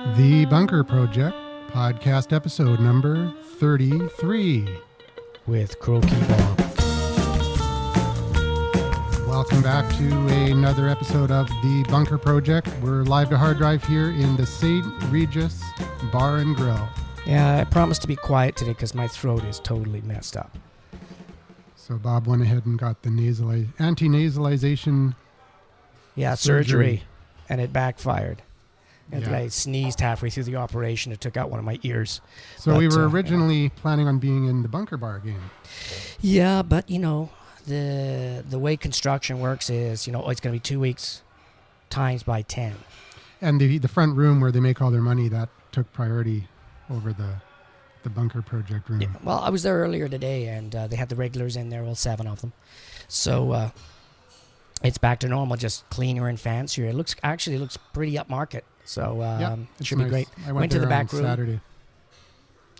The Bunker Project, podcast episode number 33. With Croaky Bob. Welcome back to another episode of The Bunker Project. We're live to hard drive here in the St. Regis Bar and Grill. Yeah, I promised to be quiet today because my throat is totally messed up. So Bob went ahead and got the anti-nasalization surgery. And it backfired. And Yeah. I sneezed halfway through the operation. It took out one of my ears. So we were originally planning on being in the Bunker Bar again. Yeah, but you know, the way construction works is, it's going to be 2 weeks times by 10. And the front room where they make all their money, that took priority over the Bunker Project room. Yeah, well, I was there earlier today, and they had the regulars in there, all 7 of them. So it's back to normal, just cleaner and fancier. It looks pretty upmarket. So it should be great. I went to there the back on room. Saturday.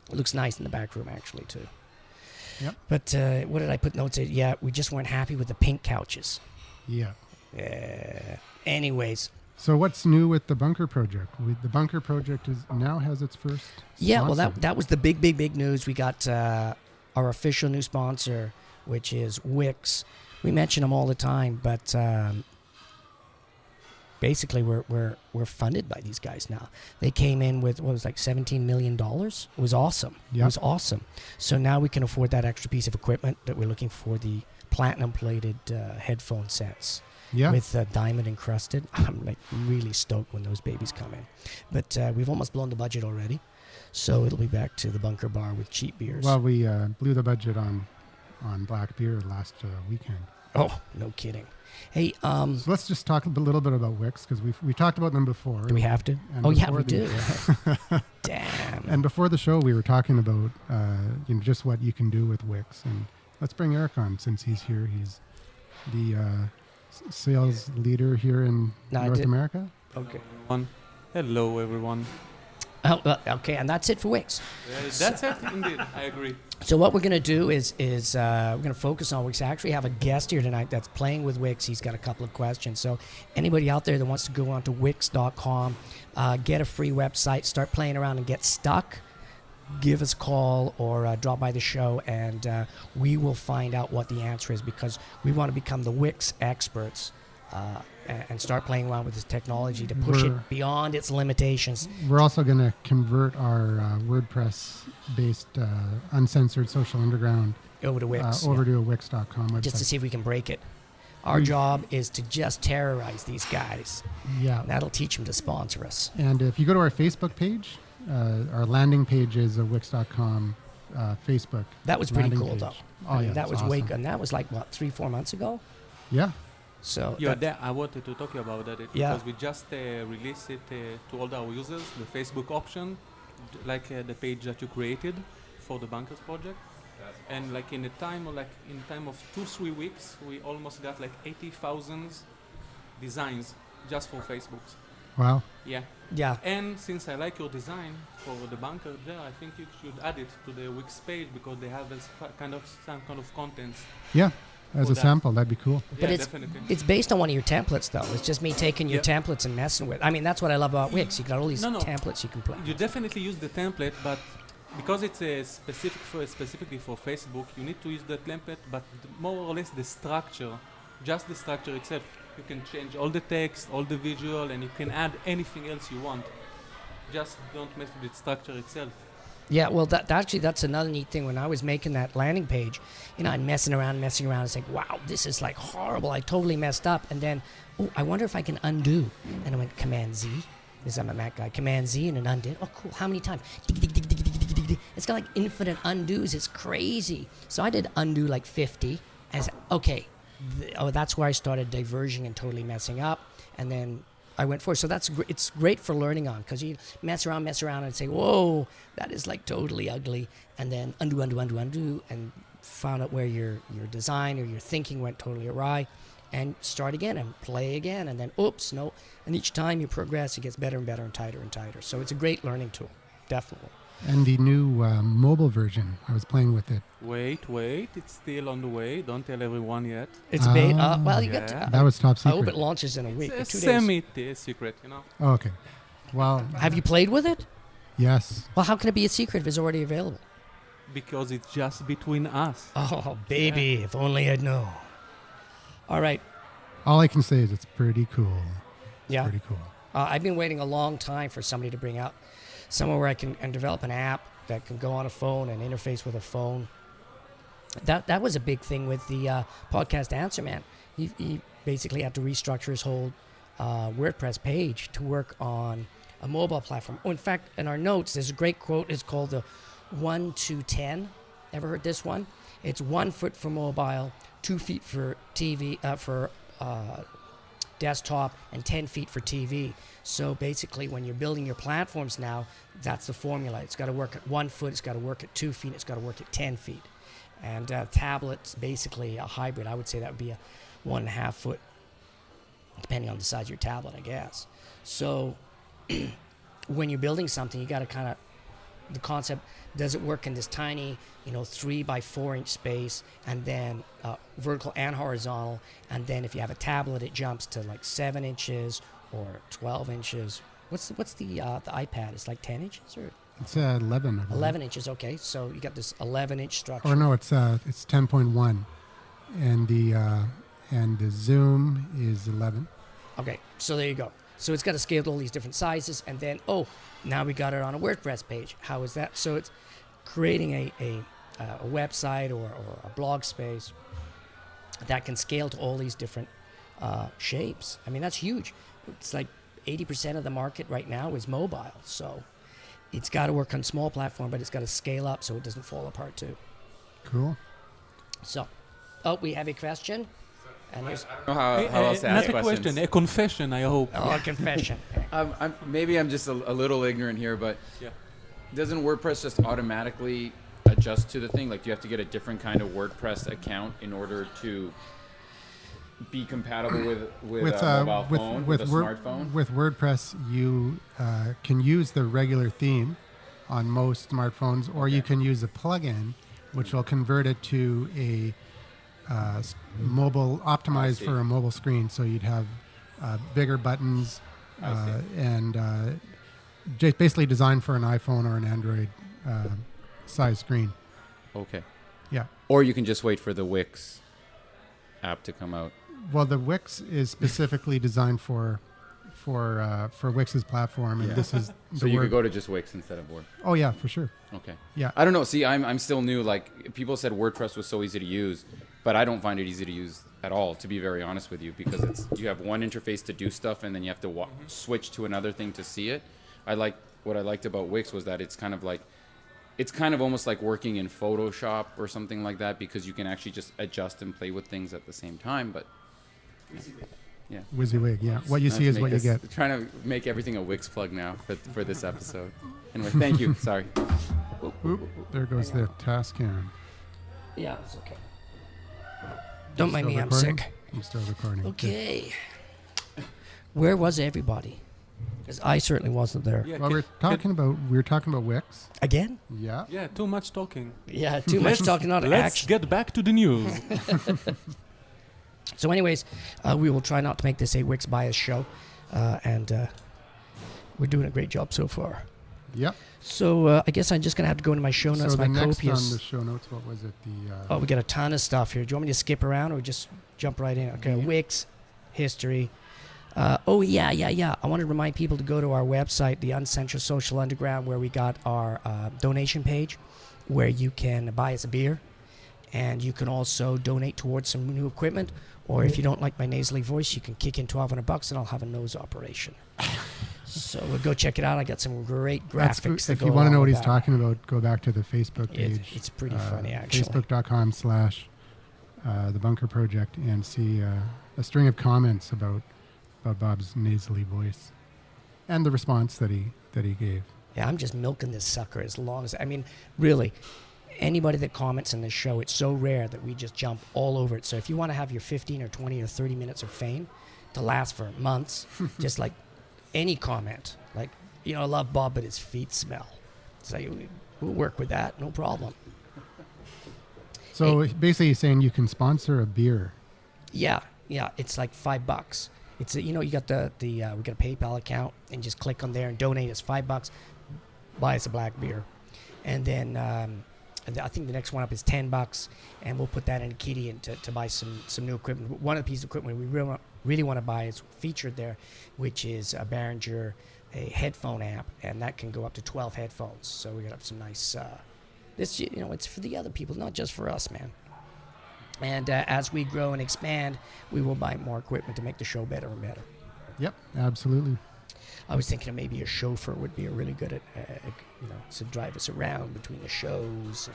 It looks nice in the back room, actually, too. Yep. But what did I put notes in? Yeah, we just weren't happy with the pink couches. Yeah. Anyways. So what's new with the Bunker Project? The Bunker Project now has its first Yeah, sponsor. well, that was the big news. We got our official new sponsor, which is Wix. We mention them all the time, but basically we're funded by these guys now. They came in with what was like $17 million. It was awesome. Yep. It was awesome. So now we can afford that extra piece of equipment that we're looking for, the platinum plated headphone sets. Yeah. With diamond encrusted. I'm like really stoked when those babies come in. But we've almost blown the budget already. So it'll be back to the Bunker Bar with cheap beers. Well, we blew the budget on black beer last weekend. Oh, no kidding. Hey, So let's just talk a little bit about Wix, because we talked about them before. do we have to? And Oh, yeah, before we do. Damn. And before the show, we were talking about just what you can do with Wix. And let's bring Eric on, since he's here. He's the sales leader here in North America. Okay. Hello, everyone. Oh, okay, and that's it for Wix. That's it, indeed. I agree. So what we're going to do is we're going to focus on Wix. I actually have a guest here tonight that's playing with Wix. He's got a couple of questions. So anybody out there that wants to go on to Wix.com, get a free website, start playing around and get stuck, give us a call or drop by the show, and we will find out what the answer is, because we want to become the Wix experts and start playing around with this technology to push it beyond its limitations. We're also going to convert our WordPress-based uncensored social underground Over to Wix. over to a Wix.com website. Just to see if we can break it. Our job is to just terrorize these guys. Yeah. That'll teach them to sponsor us. And if you go to our Facebook page, our landing page is a Wix.com Facebook. That was pretty landing cool, page. though. Oh, yeah. That was awesome. and that was like, what, 3-4 months ago? Yeah. So I wanted to talk about that because we just released it to all our users, the Facebook option, like the page that you created for the Bunkers project. And like in the time of 2-3 weeks, we almost got like 80,000 designs just for Facebook. Wow. Yeah. Yeah. And since I like your design for the bunker there, I think you should add it to the Wix page, because they have some kind of content. Yeah. As For a that. sample, that'd be cool. But Yeah, it's definitely. it's based on one of your templates, though. It's just me taking your templates and messing with. I mean, that's what I love about Wix. You got all these templates you can play. You definitely use the template, but because it's specifically for Facebook, you need to use the template, but more or less the structure, just the structure itself. You can change all the text, all the visual, and you can add anything else you want. Just don't mess with the structure itself. Yeah, well, that's another neat thing. When I was making that landing page, I'm messing around. It's like, wow, this is like horrible. I totally messed up. And then, I wonder if I can undo. And I went Command Z, because I'm a Mac guy. Command Z and an undid. Oh, cool. How many times? It's got like infinite undos. It's crazy. So I did undo like 50. And I said, okay, that's where I started diverging and totally messing up. And then I went for it. So it's great for learning on, because you mess around and say, whoa, that is like totally ugly. And then undo, and found out where your design or your thinking went totally awry, and start again and play again. And then, oops, no. And each time you progress, it gets better and better and tighter and tighter. So it's a great learning tool, definitely. And the new mobile version, I was playing with it. Wait, it's still on the way. Don't tell everyone yet. It's well, you got to, That was top I hope secret. it launches in a week or It's 2 a days. semi-secret, Oh, okay. Well, Have you played with it? yes. Well, how can it be a secret if it's already available? Because it's just between us. Oh, baby, if only I'd know. All right. All I can say is it's pretty cool. Yeah. Pretty cool. I've been waiting a long time for somebody to bring out somewhere where I can develop an app that can go on a phone and interface with a phone. That was a big thing with the podcast Answer Man. He basically had to restructure his whole WordPress page to work on a mobile platform. Oh, in fact, in our notes, there's a great quote. It's called the 1 to 10. Ever heard this one? It's 1 foot for mobile, 2 feet for TV, for desktop, and 10 feet for TV. So basically, when you're building your platforms now, that's the formula. It's got to work at 1 foot, it's got to work at 2 feet, it's got to work at 10 feet. And tablets, basically a hybrid. I would say that would be a 1.5 foot, depending on the size of your tablet, I guess. So when you're building something, you got to kind of, the concept, does it work in this tiny, 3 by 4 inch space, and then vertical and horizontal, and then if you have a tablet, it jumps to like 7 inches or 12 inches. What's the iPad? It's like 10 inches or? It's 11. I believe. 11 inches, okay. So you got this 11-inch structure. Or no, it's 10.1, and the zoom is 11. Okay, so there you go. So it's got to scale to all these different sizes, and then now we got it on a WordPress page. How is that? So it's creating a website or a blog space that can scale to all these different shapes. I mean, that's huge. It's like 80% of the market right now is mobile. So it's got to work on small platform, but it's got to scale up so it doesn't fall apart too. Cool. So, we have a question. And I don't know how else to ask Not a questions. question, a confession, I hope. a confession. Maybe I'm just a little ignorant here, but Yeah. doesn't WordPress just automatically adjust to the thing? Like, do you have to get a different kind of WordPress account in order to be compatible with a mobile phone, with a smartphone? With WordPress, you can use the regular theme on most smartphones, or you can use a plugin, which will convert it to a mobile, optimized for a mobile screen. So you'd have bigger buttons and basically designed for an iPhone or an Android size screen. Okay. Yeah. Or you can just wait for the Wix app to come out. Well, the Wix is specifically designed for Wix's platform, and this is So you could go to just Wix instead of Word. Oh yeah, for sure. Okay. Yeah. I don't know. See, I'm still new. Like, people said WordPress was so easy to use, but I don't find it easy to use at all, to be very honest with you, because you have one interface to do stuff, and then you have to switch to another thing to see it. What I liked about Wix was that it's kind of almost like working in Photoshop or something like that, because you can actually just adjust and play with things at the same time. But yeah. WYSIWYG, yeah. What you see is what you get. Trying to make everything a Wix plug now for this episode. Anyway, thank you. Sorry. Oop, there goes the task cam. Yeah, it's okay. Don't mind Still me, recording? I'm sick. I'm still recording. Okay. Where was everybody? Because I certainly wasn't there. Yeah, Well, we were talking about Wix. Again? Yeah. yeah, too much talking. Yeah, too much talking, not Let's action. get back to the news. So anyways, we will try not to make this a Wix bias show. And we're doing a great job so far. Yep. So I guess I'm just going to have to go into my show notes. So my the next copious. on the show notes, what was it? Oh, we got a ton of stuff here. Do you want me to skip around or just jump right in? Okay, Wix, history. I want to remind people to go to our website, the Uncensored Social Underground, where we got our donation page, where you can buy us a beer, and you can also donate towards some new equipment. Or if you don't like my nasally voice, you can kick in $1,200 and I'll have a nose operation. So we'll go check it out. I got some great graphics. If you want to know what he's talking about, go back to the Facebook page. It's pretty funny, actually. Facebook.com/The Bunker Project and see a string of comments about Bob's nasally voice and the response that he gave. Yeah, I'm just milking this sucker as long as, I mean, really, anybody that comments on this show, it's so rare that we just jump all over it. So if you want to have your 15 or 20 or 30 minutes of fame to last for months, just like any comment, like, I love Bob, but his feet smell. It's like, we'll work with that, no problem. So basically he's saying you can sponsor a beer. Yeah, it's like $5. It's you got we got a PayPal account, and just click on there and donate us $5, buy us a black beer, and then I think the next one up is $10, and we'll put that in a kitty and to buy some new equipment. One of the pieces of equipment we really want to buy is featured there, which is a Behringer, a headphone amp, and that can go up to 12 headphones. So we got some nice. This it's for the other people, not just for us, man. And as we grow and expand, we will buy more equipment to make the show better and better. Yep, absolutely. I was thinking of maybe a chauffeur would be really good at, to drive us around between the shows.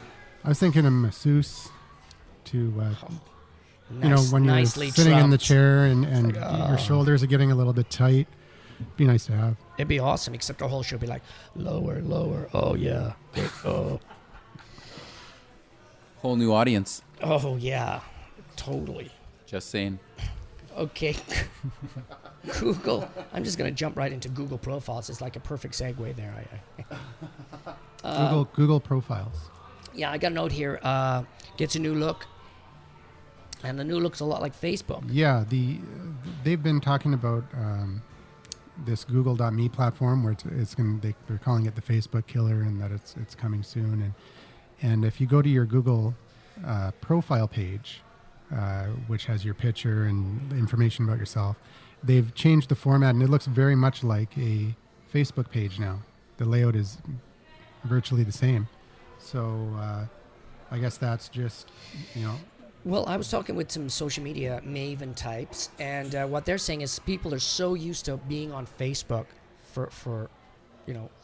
I was thinking a masseuse to, when you're nicely sitting in the trumped. chair and your shoulders are getting a little bit tight. Be nice to have. It'd be awesome, except the whole show would be like, lower, lower. Oh, yeah. Oh. Whole new audience. Oh, yeah. Totally. Just saying. Okay. Google. I'm just going to jump right into Google Profiles. It's like a perfect segue there. Google Profiles. Yeah, I got a note here. Gets a new look. And the new look's a lot like Facebook. Yeah, they've been talking about this Google.me platform where they're calling it the Facebook killer, and that it's coming soon. And if you go to your Google profile page, which has your picture and information about yourself, they've changed the format, and it looks very much like a Facebook page now. The layout is virtually the same. So I guess that's just, Well, I was talking with some social media maven types, and what they're saying is people are so used to being on Facebook for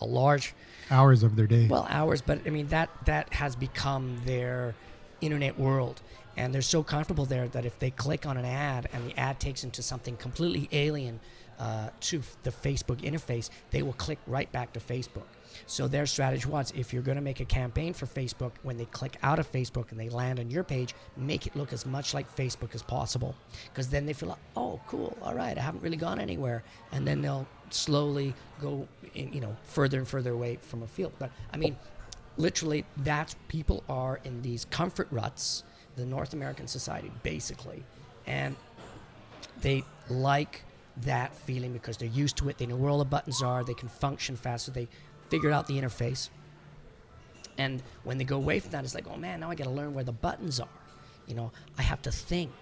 a large hours of their day. Well, hours, but I mean that has become their internet world, and they're so comfortable there that if they click on an ad and the ad takes them to something completely alien to the Facebook interface, they will click right back to Facebook. So their strategy was, if you're going to make a campaign for Facebook, when they click out of Facebook and they land on your page, make it look as much like Facebook as possible, because then they feel like, oh, cool, all right, I haven't really gone anywhere, and then they'll slowly go further and further away from a field. But I mean, literally, that's people are in these comfort ruts, the North American society basically, and they like that feeling because they're used to it. They know where all the buttons are. They can function faster. They figured out the interface, and when they go away from that, it's like, oh man, now I got to learn where the buttons are. I have to think,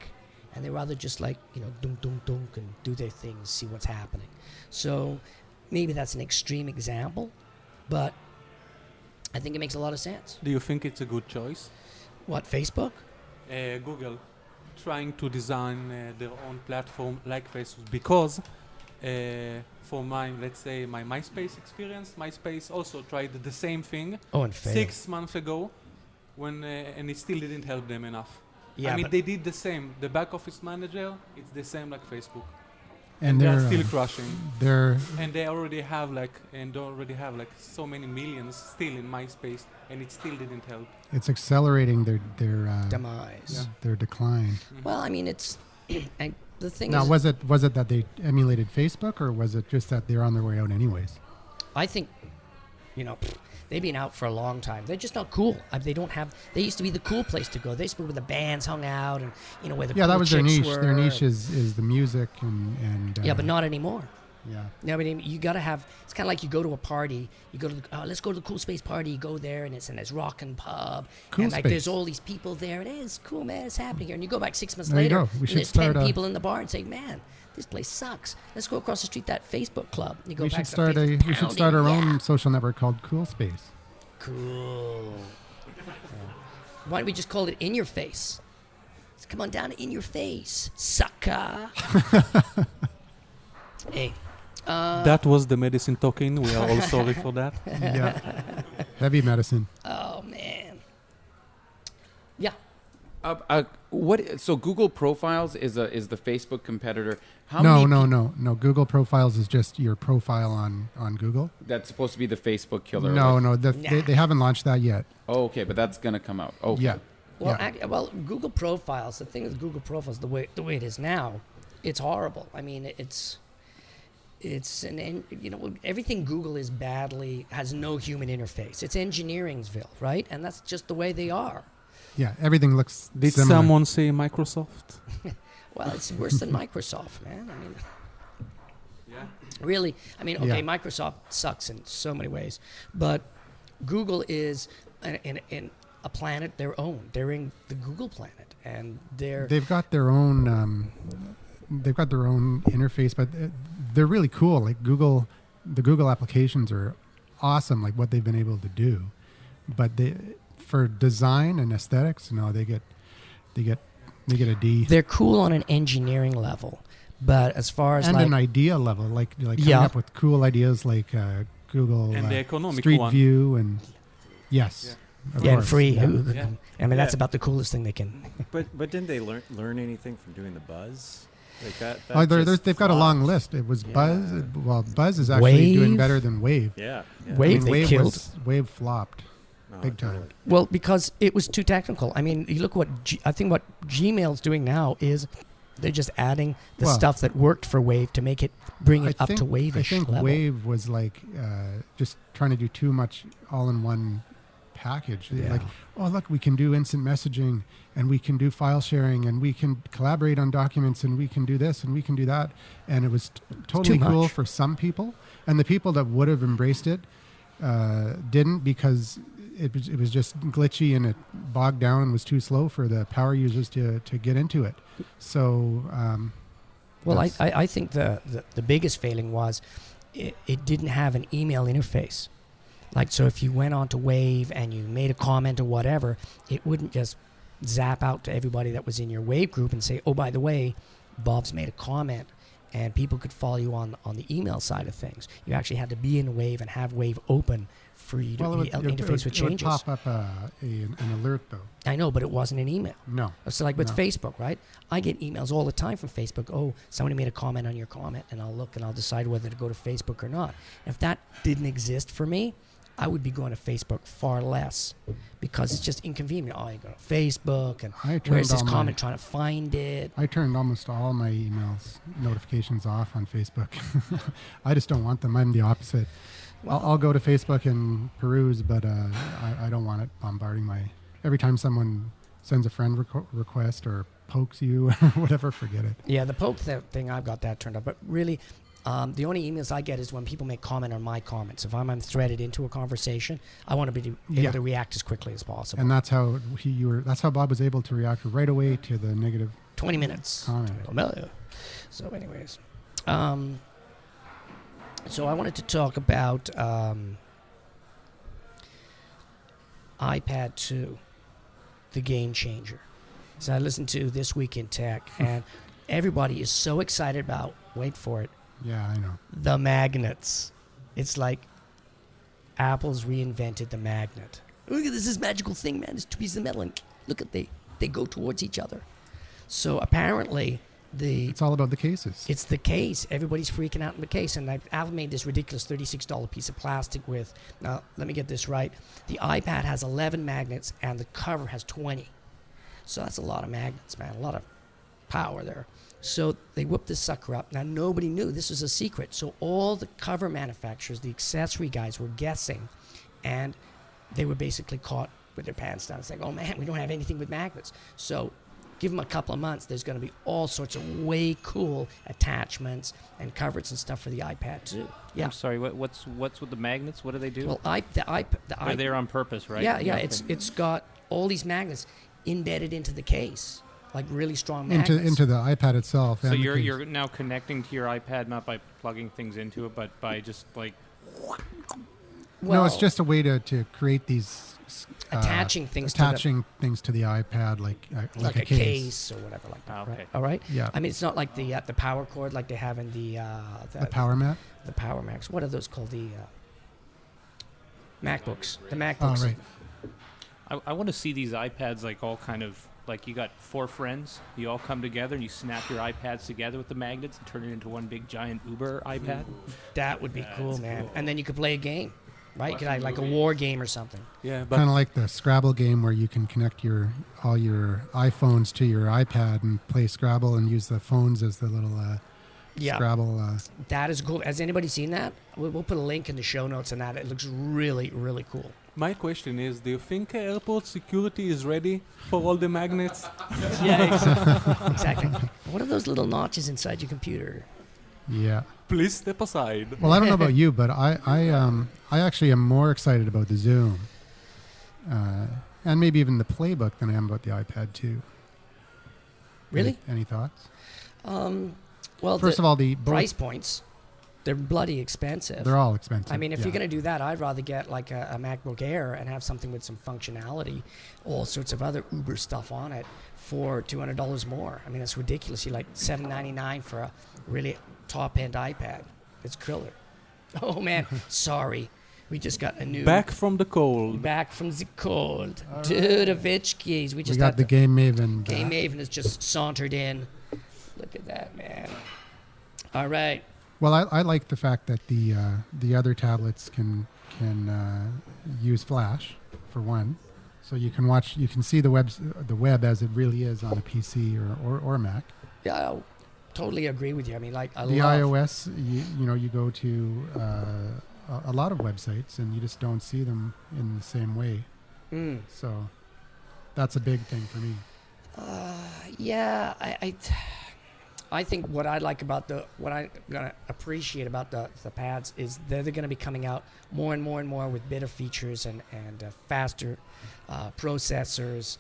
and they rather just like dunk dunk dunk and do their things, see what's happening. So maybe that's an extreme example, but I think it makes a lot of sense. Do you think it's a good choice? What, Facebook? Google trying to design their own platform like Facebook, because for let's say my MySpace experience, MySpace also tried the same thing and failed 6 months ago, and it still didn't help them enough. Yeah, I mean, they did the same. The back office manager, it's the same like Facebook. And they're still crushing. And they already have so many millions still in MySpace, and it still didn't help. It's accelerating their demise, their decline. Mm-hmm. Well, I mean, it's and the thing now, is, was it that they emulated Facebook, or was it just that they're on their way out anyways? I think, they've been out for a long time. They're just not cool. They used to be the cool place to go. They used to be where the bands hung out, and where the cool that was their chicks niche. were. Their niche is the music and yeah, but not anymore. Yeah. No, I mean, you got to have. It's kind of like you go to a party. You go to let's go to the Cool Space party. You go there, and it's rockin' pub, Cool and like Space. there's all these people there. It is cool, man. It's happening here. And you go back 6 months There you later, go. We and should there's start 10 a- people in the bar and say, man, this place sucks. Let's go across the street to that Facebook club. You go We back should to start Facebook we should start our pounding. own social network called Cool Space. Cool. Why don't we just call it In Your Face? Let's come on down to In Your Face, sucker. Hey. That was the medicine talking. We are all sorry for that. Yeah. Heavy medicine. Oh, man. Yeah. So Google Profiles is the Facebook competitor. No. Google Profiles is just your profile on Google. That's supposed to be the Facebook killer. No. They haven't launched that yet. Oh, okay, but that's gonna come out. Okay. Yeah. Well, Yeah. Google Profiles. The thing with Google Profiles, the way it is now, it's horrible. I mean, it's everything Google is has no human interface. It's engineeringsville, right? And that's just the way they are. Yeah, everything looks Did similar. someone say Microsoft? Well, it's worse than Microsoft, man. I mean, Yeah. Really, I mean, okay, Yeah. Microsoft sucks in so many ways, but Google is in a planet their own. They're in the Google planet, and They've got their own. They've got their own interface, but they're really cool. Like the Google applications are awesome. Like what they've been able to do, but for design and aesthetics, no, they get a D. they're cool on an engineering level, but as far as And like an idea level, like coming Yeah. up with cool ideas like Google And the economic Street one. View and yes, of and course, free. yeah. Yeah. I mean, that's Yeah. about the coolest thing they can. But didn't they learn anything from doing the Buzz? Like that Oh, just they've got a long flopped. list. It was Yeah. Buzz. Well, Buzz is actually doing Wave? better than Wave. Yeah. yeah. Wave they killed. Wave flopped No, big time. totally. Well, because it was too technical. I mean, you look what I think what Gmail's doing now is they're just adding the Well, stuff that worked for Wave to make it bring it I up to think Wave-ish level. Wave was like just trying to do too much all in one package. Yeah. Like, oh look, we can do instant messaging and we can do file sharing and we can collaborate on documents and we can do this and we can do that. And it was totally too cool much. for some people, and the people that would have embraced it didn't, because it was just glitchy and it bogged down and was too slow for the power users to get into it. So Well, I, that's- I think the biggest failing was it didn't have an email interface. Like, so if you went onto Wave and you made a comment or whatever, it wouldn't just zap out to everybody that was in your Wave group and say, oh, by the way, Bob's made a comment, and people could follow you on the email side of things. You actually had to be in Wave and have Wave open for you to interface with changes. It would pop up an alert though. I know, but it wasn't an email. No. So like with No. Facebook, right? I get emails all the time from Facebook. Oh, somebody made a comment on your comment, and I'll look and I'll decide whether to go to Facebook or not. If that didn't exist for me, I would be going to Facebook far less, because it's just inconvenient. Oh, you go to Facebook, and I turned where's this all my- comment, trying to find it. I turned almost all my emails notifications off on Facebook. I just don't want them. I'm the opposite. I'll go to Facebook and peruse, but I don't want it bombarding my. Every time someone sends a friend request or pokes you or whatever, forget it. Yeah, the poke thing, I've got that turned up. But really, the only emails I get is when people make comment on my comments. If I'm threaded into a conversation, I want to be able Yeah. to react as quickly as possible. And that's how that's how Bob was able to react right away to the negative 20 minutes. comment. So anyways, so I wanted to talk about iPad 2, the game changer. So I listened to This Week in Tech, and everybody is so excited about, wait for it, Yeah, I know. the magnets. It's like Apple's reinvented the magnet. Look at this magical thing, man. It's two pieces of metal, and look at they go towards each other. So apparently It's all about the cases. it's the case. Everybody's freaking out in the case. And Apple made this ridiculous $36 piece of plastic with, now let me get this right. The iPad has 11 magnets and the cover has 20. So that's a lot of magnets, man. A lot of power there. So they whipped this sucker up. Now nobody knew. This was a secret. So all the cover manufacturers, the accessory guys were guessing. And they were basically caught with their pants down. It's like, oh man, we don't have anything with magnets. So give them a couple of months, there's going to be all sorts of way cool attachments and covers and stuff for the iPad too. Yeah. I'm sorry. What's with the magnets? What do they do? Well, They're there on purpose, right? yeah. Okay. It's got all these magnets embedded into the case, like really strong magnets. into the iPad itself. So and the case. you're now connecting to your iPad not by plugging things into it, but by just like no, it's just a way to create these attaching things things to the iPad, like like a case or whatever like that. okay. Right? All right. Yeah. I mean, it's not like the power cord like they have in the Power Mat. the Power Macs. What are those called? The MacBooks. The Oh, MacBooks. right. I want to see these iPads like all kind of like you got four friends, you all come together and you snap your iPads together with the magnets and turn it into one big giant Uber iPad. That would be cool, man. And then you could play a game, right? You could have like a war game or something. Yeah, but Kind of like the Scrabble game where you can connect all your iPhones to your iPad and play Scrabble and use the phones as the little Yeah, Scrabble. that is cool. Has anybody seen that? We'll put a link in the show notes on that. It looks really, really cool. my question is, do you think airport security is ready for all the magnets? Yeah, exactly. What are those little notches inside your computer? Yeah. Please step aside. Well, I don't know about you, but I actually am more excited about the Zoom, and maybe even the Playbook than I am about the iPad 2. Really? Any thoughts? Well, First of all, the both, price points, they're bloody expensive. they're all expensive. I mean, if yeah. you're going to do that, I'd rather get like a MacBook Air and have something with some functionality, all sorts of other Uber stuff on it for $200 more. I mean, that's ridiculous. You like $799 for a really top-end iPad. It's killer. Oh, man. Sorry. We just got a new... Back from the cold. Back from the cold. To the Vitchkis. We got the Game Maven. Game back. Maven has just sauntered in. Look at that, man. All right. Well, I like the fact that the other tablets can use Flash for one, so you can see the web as it really is on a PC or Mac. Yeah, I totally agree with you. I mean, like I The love iOS, you go to a lot of websites and you just don't see them in the same way. So that's a big thing for me. Yeah, I think what I like about what I'm gonna appreciate about the pads is they're going to be coming out more and more and more with better features and faster processors,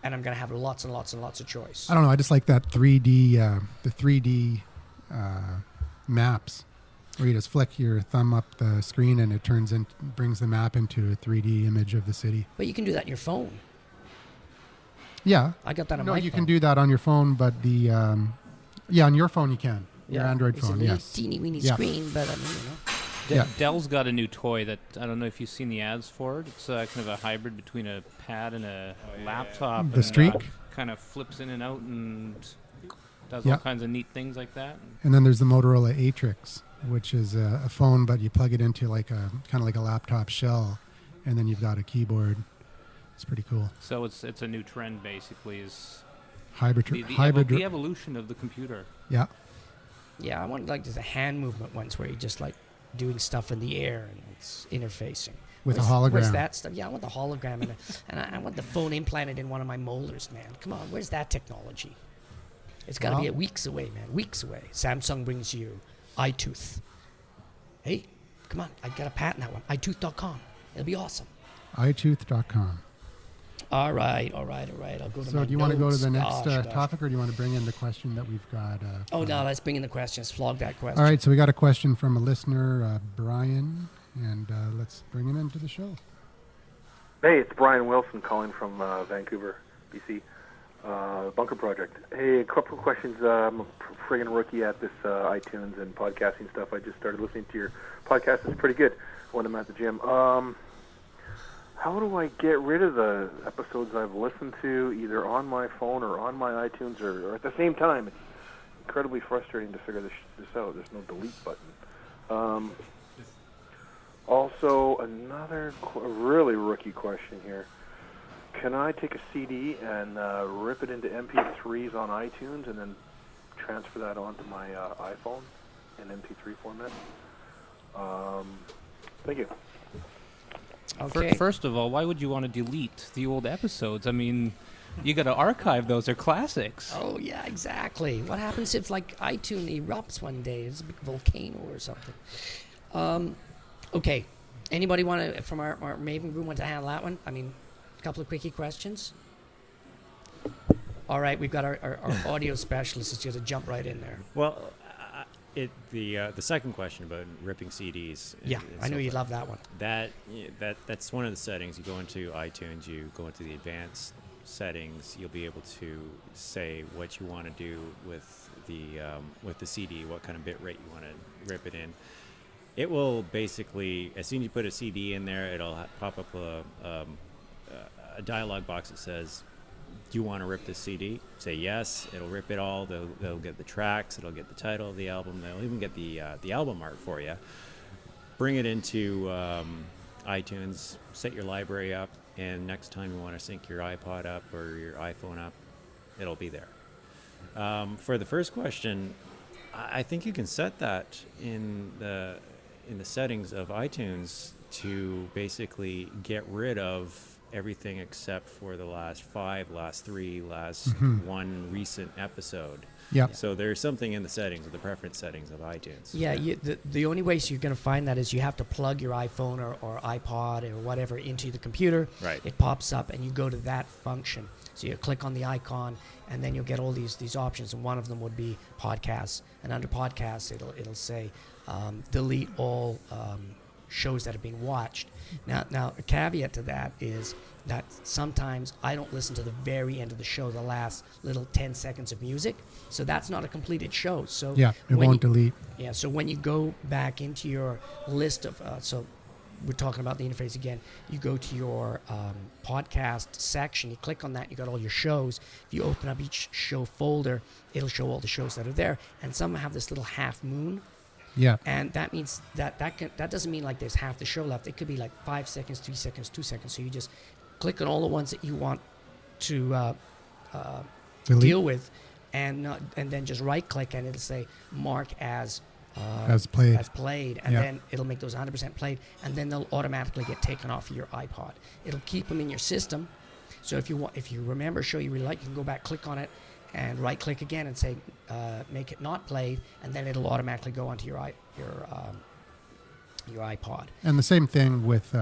and I'm going to have lots and lots and lots of choice. I don't know. I just like that 3D, the 3D maps, where you just flick your thumb up the screen and it brings the map into a 3D image of the city. But you can do that on your phone. Yeah. I got that on No, my you phone. can do that on your phone, but on your phone you can. Your Android it's phone, a little yes. teeny weeny Yeah. screen, but I mean, Yeah. Dell's got a new toy that I don't know if you've seen the ads for it. It's kind of a hybrid between a pad and a laptop. The and, Streak? Kind of flips in and out and does Yeah. all kinds of neat things like that. And then there's the Motorola Atrix, which is a phone, but you plug it into like a kind of like a laptop shell, and then you've got a keyboard. It's pretty cool. So it's a new trend basically. Is Hybrid. the evolution of the computer. Yeah. yeah, I want like there's a hand movement ones where you're just like doing stuff in the air and it's interfacing. With a Where's hologram. that stuff? Yeah, I want the hologram and I want the phone implanted in one of my molars, man. Come on, where's that technology? It's got to be Well- weeks away, man. Weeks away. Samsung brings you iTooth. Hey, come on, I got a patent that one. iTooth.com. It'll be awesome. iTooth.com. All right. I'll go to So my do you want to go to the notes. next Gosh. topic, or do you want to bring in the question that we've got? Oh, from- no, let's bring in the questions. Flog that question. All right, so we got a question from a listener, Brian, and let's bring him into the show. Hey, it's Brian Wilson calling from Vancouver, BC, Bunker Project. Hey, a couple of questions. I'm a friggin' rookie at this iTunes and podcasting stuff. I just started listening to your podcast. It's pretty good when I'm at the gym. How do I get rid of the episodes I've listened to either on my phone or on my iTunes or at the same time? It's incredibly frustrating to figure this out. There's no delete button. Also, another really rookie question here. Can I take a CD and rip it into MP3s on iTunes and then transfer that onto my iPhone in MP3 format? Thank you. Okay. First of all, why would you want to delete the old episodes? I mean, you got to archive those. They're classics. Oh, yeah, exactly. What happens if, like, iTunes erupts one day? It's a big volcano or something. Okay. Anybody want to, from our Maven group, want to handle that one? I mean, a couple of quickie questions. All right, we've got our audio specialist. It's just to jump right in there. Well, the second question about ripping CDs. Yeah, and I knew so you'd forth, love that one. That's one of the settings. You go into iTunes, you go into the advanced settings. You'll be able to say what you want to do with the CD, what kind of bit rate you want to rip it in. It will basically, as soon as you put a CD in there, it'll pop up a dialog box that says, do you want to rip this CD? Say yes. It'll rip it all. They'll get the tracks. It'll get the title of the album. They'll even get the album art for you. Bring it into iTunes. Set your library up, and next time you want to sync your iPod up or your iPhone up, it'll be there. For the first question, I think you can set that in the settings of iTunes to basically get rid of everything except for the last 5, last 3, last one recent episode. Yeah. So there's something in the settings, or the preference settings of iTunes. Yeah, the only way you're going to find that is you have to plug your iPhone or iPod or whatever into the computer. Right. It pops up, and you go to that function. So you click on the icon, and then you'll get all these options, and one of them would be podcasts. And under podcasts, it'll say delete all shows that are being watched. Now, a caveat to that is that sometimes I don't listen to the very end of the show, the last little 10 seconds of music. So that's not a completed show. So Yeah, it when won't delete. Yeah, so when you go back into your list of, so we're talking about the interface again, you go to your podcast section, you click on that, you got all your shows. If you open up each show folder, it'll show all the shows that are there. And some have this little half moon. Yeah. And that means that doesn't mean like there's half the show left. It could be like 5 seconds, 3 seconds, 2 seconds. So you just click on all the ones that you want to Delete. deal with, and then just right click, and it'll say mark as played. and Yeah. then it'll make those 100% played, and then they'll automatically get taken off your iPod. It'll keep them in your system. So if you remember a show you really like, you can go back, click on it, and right click again and say make it not played, and then it'll automatically go onto your iPod. And the same thing with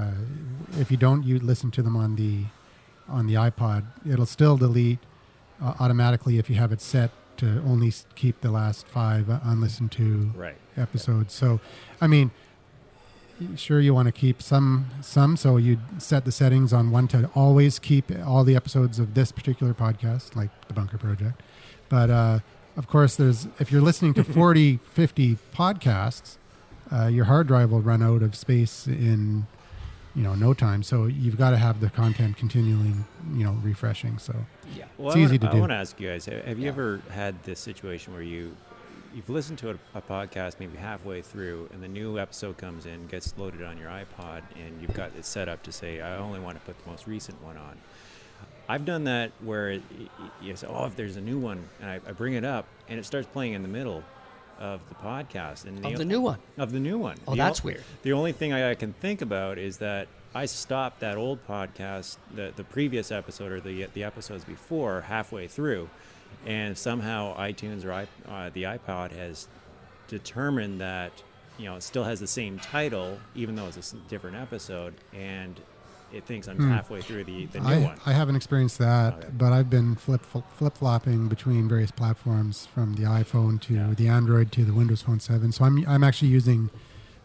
if you don't listen to them on the iPod, it'll still delete automatically if you have it set to only keep the last 5 unlistened to episodes. So, I mean, sure you want to keep some, so you set the settings on one to always keep all the episodes of this particular podcast, like the Bunker Project. But of course, if you're listening to 40, 50 podcasts, your hard drive will run out of space in no time. So you've got to have the content continually refreshing. So Well, it's easy to do. I want to ask you guys, have you ever had this situation where you've listened to a podcast maybe halfway through, and the new episode comes in, gets loaded on your iPod, and you've got it set up to say, I only want to put the most recent one on. I've done that where you say, if there's a new one, and I bring it up, and it starts playing in the middle of the podcast. And Of the new one. Of the new one. Oh, that's weird. The only thing I can think about is that I stopped that old podcast, the previous episode or the episodes before, halfway through, and somehow iTunes or the iPod has determined that it still has the same title, even though it's a different episode, and it thinks I'm halfway through the new one. I haven't experienced that, but I've been flip-flopping between various platforms, from the iPhone to the Android to the Windows Phone 7. So I'm actually using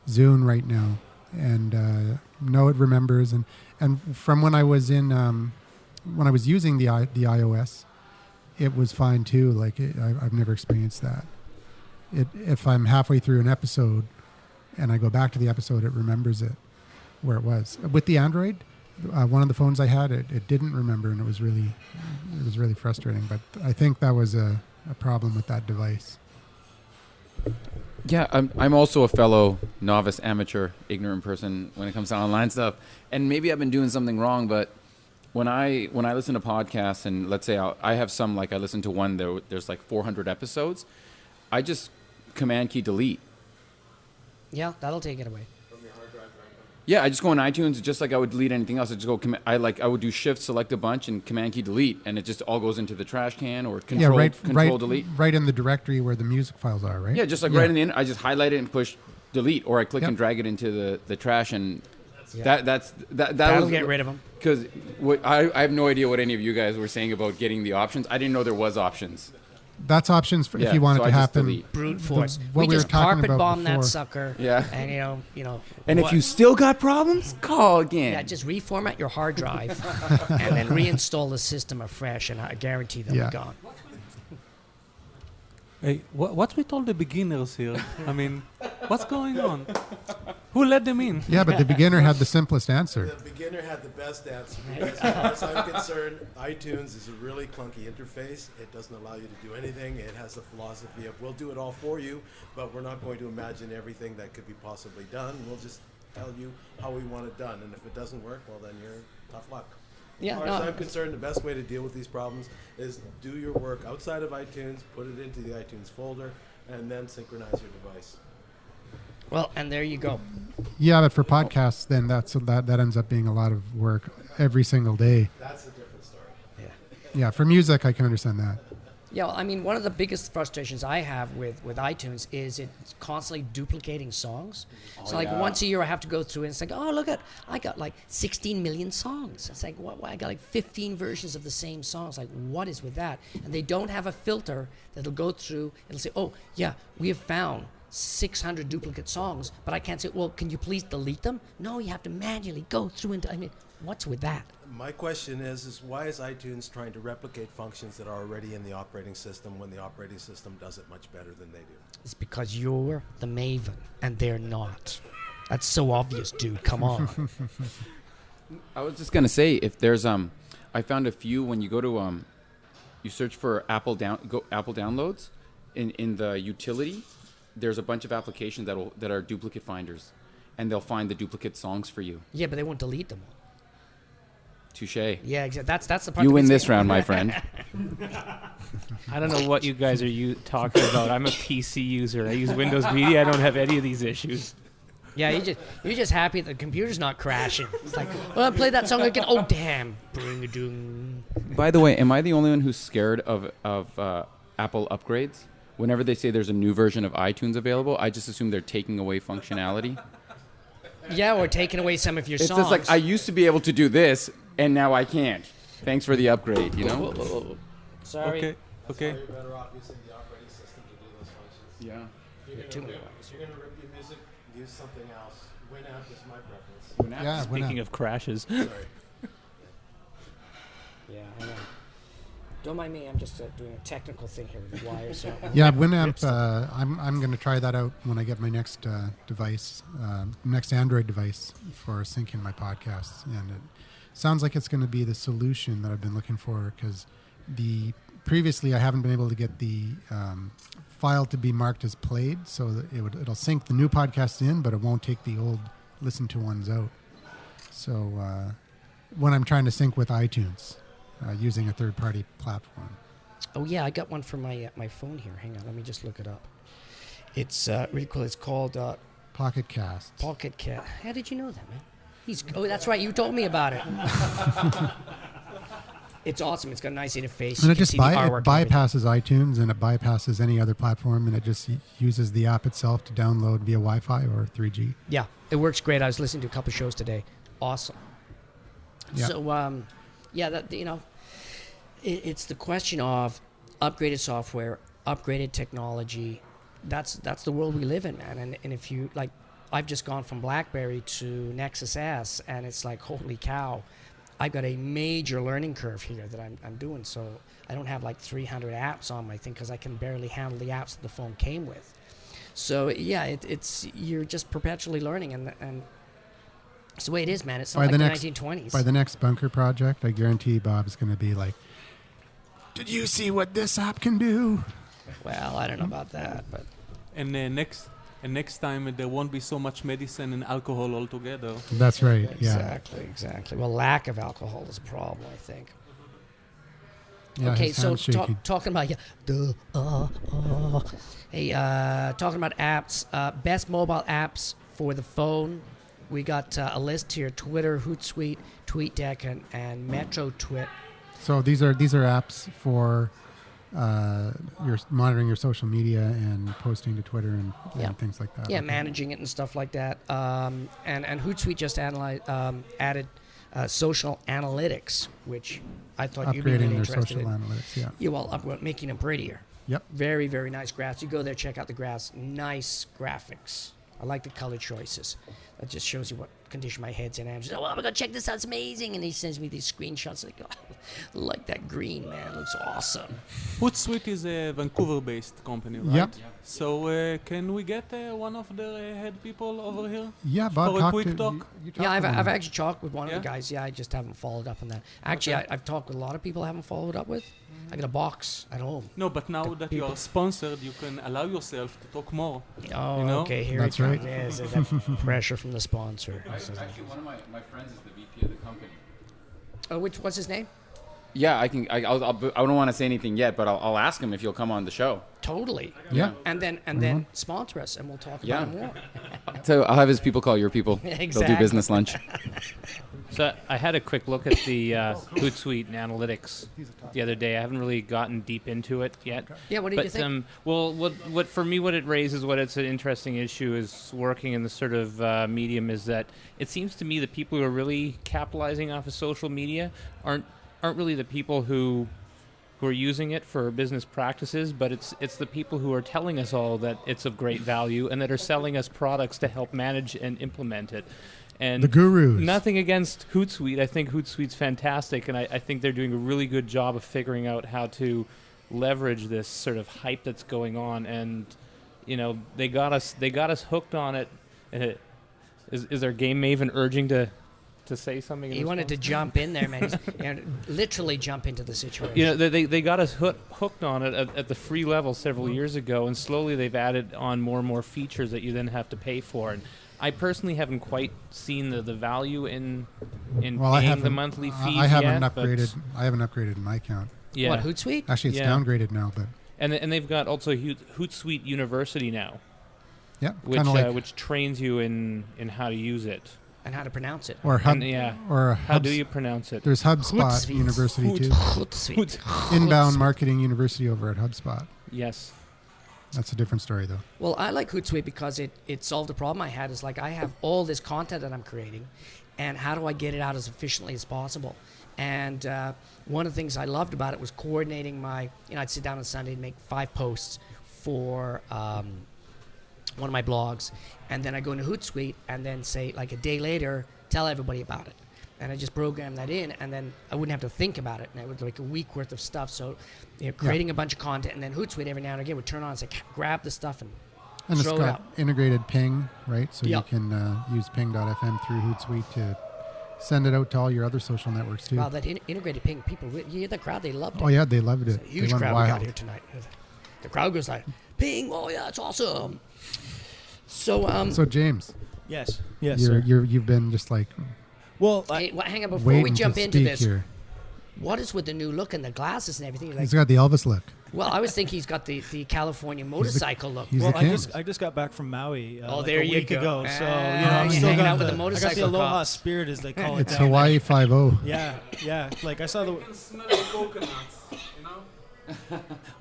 Zune right now, and no, it remembers. And from when I was using the iOS, it was fine too. Like I've never experienced that. If I'm halfway through an episode and I go back to the episode, it remembers it where it was. With the Android, one of the phones I had, it didn't remember, and it was really frustrating. But I think that was a problem with that device. Yeah, I'm also a fellow novice, amateur, ignorant person when it comes to online stuff. And maybe I've been doing something wrong, but when I listen to podcasts, and let's say I have some, like I listen to one, there's like 400 episodes, I just command key delete. Yeah, that'll take it away. Yeah, I just go on iTunes, just like I would delete anything else. I just go, I would do shift, select a bunch, and command key delete, and it just all goes into the trash can or control delete. Right in the directory where the music files are, right? Yeah, just like right in the end, I just highlight it and push delete, or I click and drag it into the trash, and that'll get rid of them. Because I have no idea what any of you guys were saying about getting the options. I didn't know there was options. That's options for if you want it to happen. Brute force. What we just were talking carpet about bomb before. that sucker. Yeah. And And if you still got problems, call again. Yeah, just reformat your hard drive and then reinstall the system afresh, and I guarantee they'll be gone. Hey, what's with all the beginners here? I mean, what's going on? Who let them in? Yeah, but the beginner had the simplest answer. The beginner had the best answer. Because as far as I'm concerned, iTunes is a really clunky interface. It doesn't allow you to do anything. It has the philosophy of, we'll do it all for you, but we're not going to imagine everything that could be possibly done. We'll just tell you how we want it done. And if it doesn't work, well, then you're tough luck. Yeah, as far as I'm concerned, the best way to deal with these problems is do your work outside of iTunes, put it into the iTunes folder, and then synchronize your device. Well, and there you go. Yeah, but for podcasts, then that ends up being a lot of work. every single day. That's a different story. Yeah, for music, I can understand that. Yeah, well, I mean, one of the biggest frustrations I have with iTunes is it's constantly duplicating songs. So, like, once a year I have to go through and it's like, oh, look I got like 16 million songs. It's like, what? I got like 15 versions of the same songs. Like, what is with that? And they don't have a filter that'll go through. It'll say, oh, yeah, we have found 600 duplicate songs, but I can't say, well, can you please delete them? No, you have to manually go through and, I mean, what's with that? My question is why is iTunes trying to replicate functions that are already in the operating system when the operating system does it much better than they do? It's because you're the maven and they're not. That's so obvious, dude. Come on. I was just gonna say, if there's I found a few when you go to you search for Apple downloads in the utility. There's a bunch of applications that are duplicate finders, and they'll find the duplicate songs for you. Yeah, but they won't delete them. Touche. Yeah, exactly. That's the part. You that win makes this me- round, my friend. I don't know what you guys are talking about. I'm a PC user. I use Windows Media. I don't have any of these issues. Yeah, you're just happy that the computer's not crashing. It's like, oh, I played that song again. Oh, damn. Bring-a-doom. By the way, am I the only one who's scared of Apple upgrades? Whenever they say there's a new version of iTunes available, I just assume they're taking away functionality. Yeah, or taking away some of your It's songs. just like, I used to be able to do this, and now I can't. Thanks for the upgrade, you know? Sorry. Okay. That's why you're better off using the operating system to do those functions. Yeah. If too you're many gonna ones. rip your music, use something else. Winamp is my preference. Yeah, Speaking of crashes. Sorry. Yeah, I know. Don't mind me. I'm just doing a technical thing here with the wires. So Yeah, Winamp. I'm going to try that out when I get my next device, next Android device for syncing my podcasts, and it sounds like it's going to be the solution that I've been looking for. Because previously I haven't been able to get the file to be marked as played, so that it'll sync the new podcast in, but it won't take the old listened to ones out. So when I'm trying to sync with iTunes. Using a third-party platform. Oh yeah, I got one for my phone here. Hang on, let me just look it up. It's really cool. It's called Pocket Cast. Pocket Cast. How did you know that, man? Oh, that's right. You told me about it. It's awesome. It's got a nice interface. And You can see the artwork and everything. bypasses iTunes and it bypasses any other platform, and it just uses the app itself to download via Wi-Fi or 3G. Yeah, it works great. I was listening to a couple shows today. Awesome. Yeah. So, that it's the question of upgraded software, upgraded technology. That's the world we live in, man. And if you like, I've just gone from BlackBerry to Nexus S, and it's like, holy cow, I've got a major learning curve here that I'm doing. So I don't have like 300 apps on my thing because I can barely handle the apps that the phone came with. So yeah, it's you're just perpetually learning, and it's the way it is, man. It's not like the 1920s. By the next Bunker project, I guarantee Bob's going to be like, did you see what this app can do? Well, I don't know about that, but And next time there won't be so much medicine and alcohol altogether. That's right. Yeah. exactly. Well, lack of alcohol is a problem, I think. Yeah, Okay, his so hand's shaking. talking about talking about apps, best mobile apps for the phone. We got a list here: Twitter, Hootsuite, TweetDeck, and Metro Twit. So these are apps for your monitoring your social media and posting to Twitter and things like that. Yeah, Okay. managing it and stuff like that. And Hootsuite just added social analytics, which I thought you'd be really Upgrading their interested social in. analytics. Yeah. Yeah, well, making them prettier. Yep. Very, very nice graphs. You go there, check out the graphs. Nice graphics. I like the color choices. That just shows you what condition my head's in. And I'm just, oh, I'm going to check this out. It's amazing. And he sends me these screenshots. Like, oh, I like that green, man. It looks awesome. Hootsuite is a Vancouver-based company, right? Yep. So can we get one of their head people over here? Yeah, Bob, For a talk quick to talk? you talk Yeah, to I've them. actually talked with one of the Yeah? guys. Yeah, I just haven't followed up on that. Actually, Okay. I've talked with a lot of people I haven't followed up with. I got a box at home. No, but now The that you people. are sponsored, you can allow yourself to talk more. Oh, You know? okay. Here That's it right. comes. Yes, that pressure from the sponsor. Actually, one of my friends is the VP of the company. Oh, what's his name? Yeah, I can. I don't want to say anything yet, but I'll ask him if he'll come on the show. Totally. Yeah. And then sponsor us, and we'll talk Yeah. about it more. So I'll have his people call your people. They'll do Exactly. business lunch. So I had a quick look at the Hootsuite and analytics the other day. I haven't really gotten deep into it yet. Yeah, what did you think? Well, what for me, what it raises, what it's an interesting issue is working in the sort of medium is that it seems to me that people who are really capitalizing off of social media aren't really the people who are using it for business practices, but it's the people who are telling us all that it's of great value and that are selling us products to help manage and implement it. And the gurus. Nothing against Hootsuite. I think Hootsuite's fantastic, and I think they're doing a really good job of figuring out how to leverage this sort of hype that's going on. And they got us hooked on it. Is our game maven urging to say something? He wanted to jump in there, man. Literally jump into the situation. They got us hooked on it at the free level several years ago, and slowly they've added on more and more features that you then have to pay for. And I personally haven't quite seen the value in paying the monthly fees I haven't yet, upgraded my account. Yeah. What, Hootsuite? Actually, it's downgraded now, but and they've got also Hootsuite University now. Yeah, which trains you in how to use it and how to pronounce it. Or how do you pronounce it? There's HubSpot University too. Hootsuite. Inbound Marketing University over at HubSpot. Yes. That's a different story, though. Well, I like Hootsuite because it solved a problem I had. Is like I have all this content that I'm creating, and how do I get it out as efficiently as possible? And one of the things I loved about it was coordinating my, I'd sit down on Sunday and make 5 posts for one of my blogs, and then I go into Hootsuite and then say, like a day later, tell everybody about it. And I just program that in, and then I wouldn't have to think about it. And it was like a week worth of stuff. So, creating a bunch of content, and then Hootsuite every now and again would turn on and say, grab the stuff and it's throw got it out. integrated ping, right? So you can use ping.fm through Hootsuite to send it out to all your other social networks too. Wow, that integrated ping, people, you hear the crowd, they loved it. Oh yeah, they loved it. It's a huge crowd we got here tonight. The crowd goes like, ping, oh yeah, it's awesome. So James. Yes, sir. You've been just like. Well, hang on before we jump into this. Here. What is with the new look and the glasses and everything? He's got the Elvis look. Well, I was thinking he's got the California motorcycle look. Well, I just got back from Maui like a week ago, so I'm still hanging out with the motorcycle. I got the Aloha spirit, as they call it. It's Hawaii 5-0. Yeah. Like I saw the. Smell the coconuts,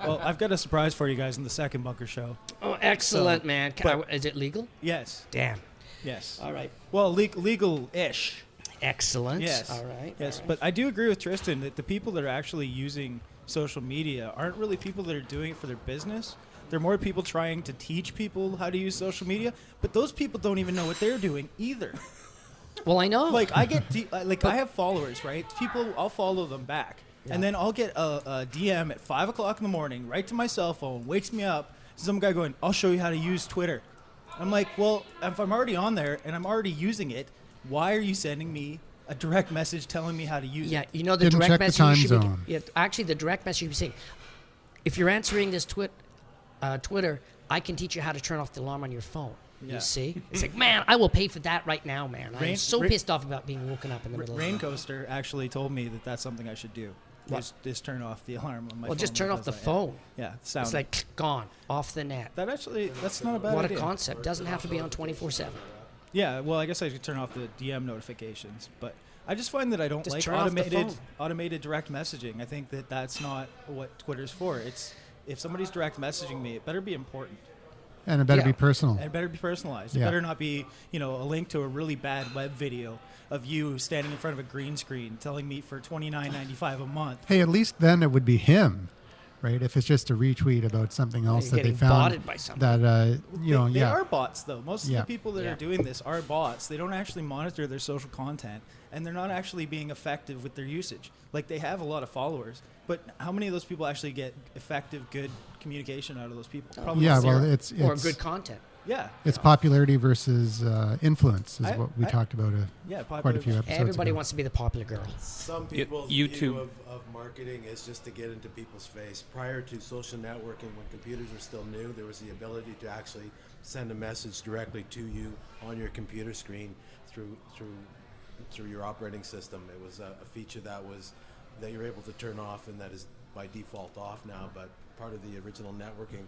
Well, I've got a surprise for you guys in the second bunker show. Oh, excellent, man! Is it legal? Yes. Damn. Yes. All right. Well, legal-ish. Excellent. Yes. All right. Yes, but I do agree with Tristan that the people that are actually using social media aren't really people that are doing it for their business. They're more people trying to teach people how to use social media, but those people don't even know what they're doing either. Well, I know. Like I get I have followers, right? People, I'll follow them back, and then I'll get a DM at 5 o'clock in the morning, right to my cell phone, wakes me up. Some guy going, "I'll show you how to use Twitter." I'm like, well, if I'm already on there and I'm already using it, why are you sending me a direct message telling me how to use it? Yeah, the Didn't direct check message the time you should zone. actually, the direct message you should be saying, if you're answering this Twitter, I can teach you how to turn off the alarm on your phone. Yeah. You see? It's like, man, I will pay for that right now, man. I'm so pissed off about being woken up in the middle of the night. Rain Coaster actually told me that that's something I should do. Just turn off the alarm on my phone. Well, just turn off the phone. Yeah, sound. It's like gone, off the net. That's not a bad What idea. a concept. Doesn't have to be on 24/7. Yeah, well, I guess I should turn off the DM notifications, but I just find that I don't Just like turn off the automated direct messaging. I think that that's not what Twitter's for. It's if somebody's direct messaging me, it better be important. And it better be personal. And it better be personalized. Yeah. It better not be, a link to a really bad web video of you standing in front of a green screen telling me for $29.95 a month. Hey, at least then it would be him, right? If it's just a retweet about something else that they found botted by something. that They are bots, though. Most of the people that are doing this are bots. They don't actually monitor their social content, and they're not actually being effective with their usage. Like, they have a lot of followers, but how many of those people actually get effective, good communication out of those people? Probably Yeah, zero. well, it's or good content. Yeah. It's popularity versus influence is what we talked about quite a few episodes Everybody ago. wants to be the popular girl. Some people's YouTube. view of marketing is just to get into people's face. Prior to social networking, when computers were still new, there was the ability to actually send a message directly to you on your computer screen through your operating system. It was a feature that you're able to turn off, and that is by default off now. But part of the original networking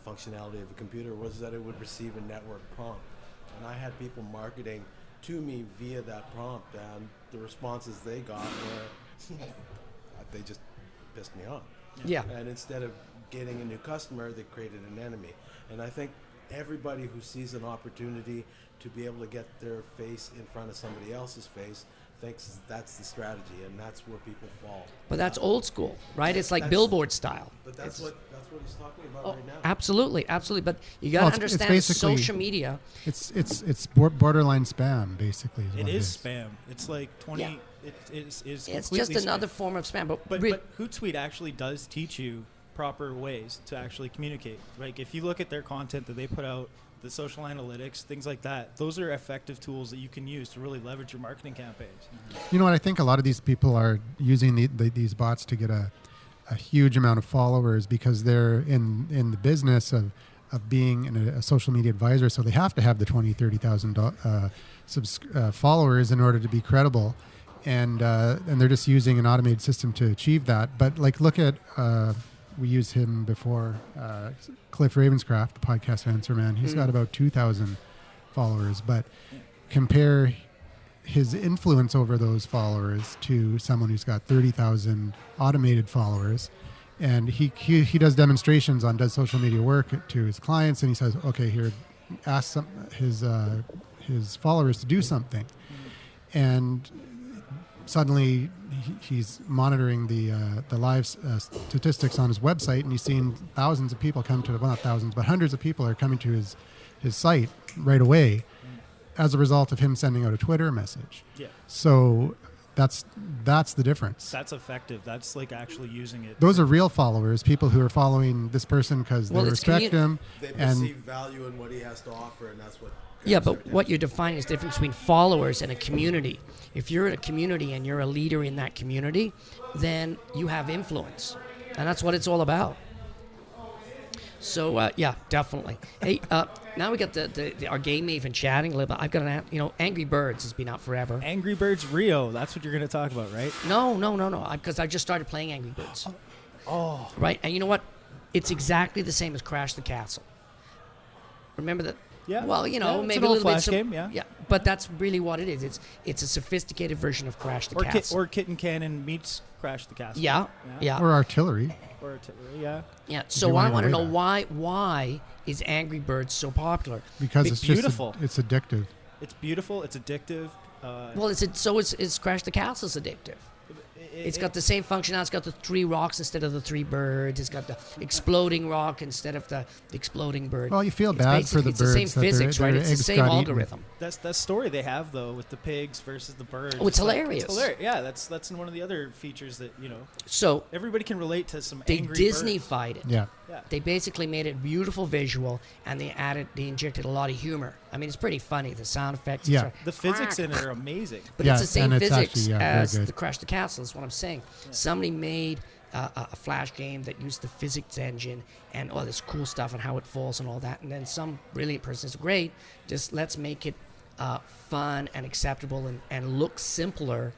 functionality of a computer was that it would receive a network prompt. And I had people marketing to me via that prompt, and the responses they got were they just pissed me off. Yeah. And instead of getting a new customer, they created an enemy. And I think everybody who sees an opportunity to be able to get their face in front of somebody else's face thinks that's the strategy, and that's where people fall. But that's old school, right? It's like That's- billboard style. But that's what he's talking about Oh, right now. absolutely, absolutely. But you got to Well, it's understand basically- social media. It's borderline spam, basically. Is It what is spam. It's like 20. Yeah. It is It's completely just spam. another form of spam. But, But Hootsuite actually does teach you proper ways to actually communicate. Like if you look at their content that they put out, the social analytics, things like that, those are effective tools that you can use to really leverage your marketing campaigns. You know what? I think a lot of these people are using these bots to get a huge amount of followers because they're in the business of being a social media advisor. So they have to have the 20, 30,000 followers in order to be credible. And they're just using an automated system to achieve that. But like, look at, we used him before, Cliff Ravenscraft, the podcast answer man. He's got about 2,000 followers, but compare his influence over those followers to someone who's got 30,000 automated followers. And he does demonstrations on does social media work to his clients, and he says, okay, here, ask his followers to do something. And suddenly he's monitoring the live statistics on his website, and he's seeing thousands of people come to, well, not thousands, but hundreds of people are coming to his site right away as a result of him sending out a Twitter message. Yeah. So that's the difference. That's effective. That's like actually using it. Those are real followers, people who are following this person because Well, they it's respect him. They And perceive value in what he has to offer, and that's what. Yeah, grabs their but what you're defining is the difference between followers and a community. If you're in a community and you're a leader in that community, then you have influence. And that's what it's all about. So, yeah, definitely. Hey, now we got our game maven chatting a little bit. I've got Angry Birds has been out forever. Angry Birds Rio. That's what you're going to talk about, right? No. Because I just started playing Angry Birds. Oh. Right? And you know what? It's exactly the same as Crash the Castle. Remember that? Yeah. Well, Yeah, it's maybe an a old little Flash bit. game, yeah. Yeah, but that's really what it is. It's a sophisticated version of Crash the Castle. Or Kitten Cannon meets Crash the Castle. Yeah. or artillery. Or artillery, yeah. Yeah. you So wanna I want to know know why is Angry Birds so popular? Because It's it's just beautiful. it's addictive. It's beautiful. It's addictive. Well, is Crash the Castle's addictive. It's got the same functionality. It's got the 3 rocks instead of the 3 birds. It's got the exploding rock instead of the exploding bird. Well, you feel It's bad for basically- the it's birds. the same that their- physics, their right? It's the eggs same got eaten. algorithm. That's that story they have though with the pigs versus the birds. Oh, it's like- hilarious. It's hilarious. Yeah, that's one of the other features that So everybody can relate to. Some they angry Disney-fied it. Yeah. Yeah. They basically made it beautiful visual, and they injected a lot of humor. I mean, it's pretty funny. The sound effects. Yeah. The physics in it are amazing. But Yeah, it's the same and it's physics actually, very as good. the Crash the Castle. Is what I'm saying. Somebody made a Flash game that used the physics engine and all this cool stuff and how it falls and all that. And then some brilliant person says, "Great, just let's make it fun and acceptable and look simpler,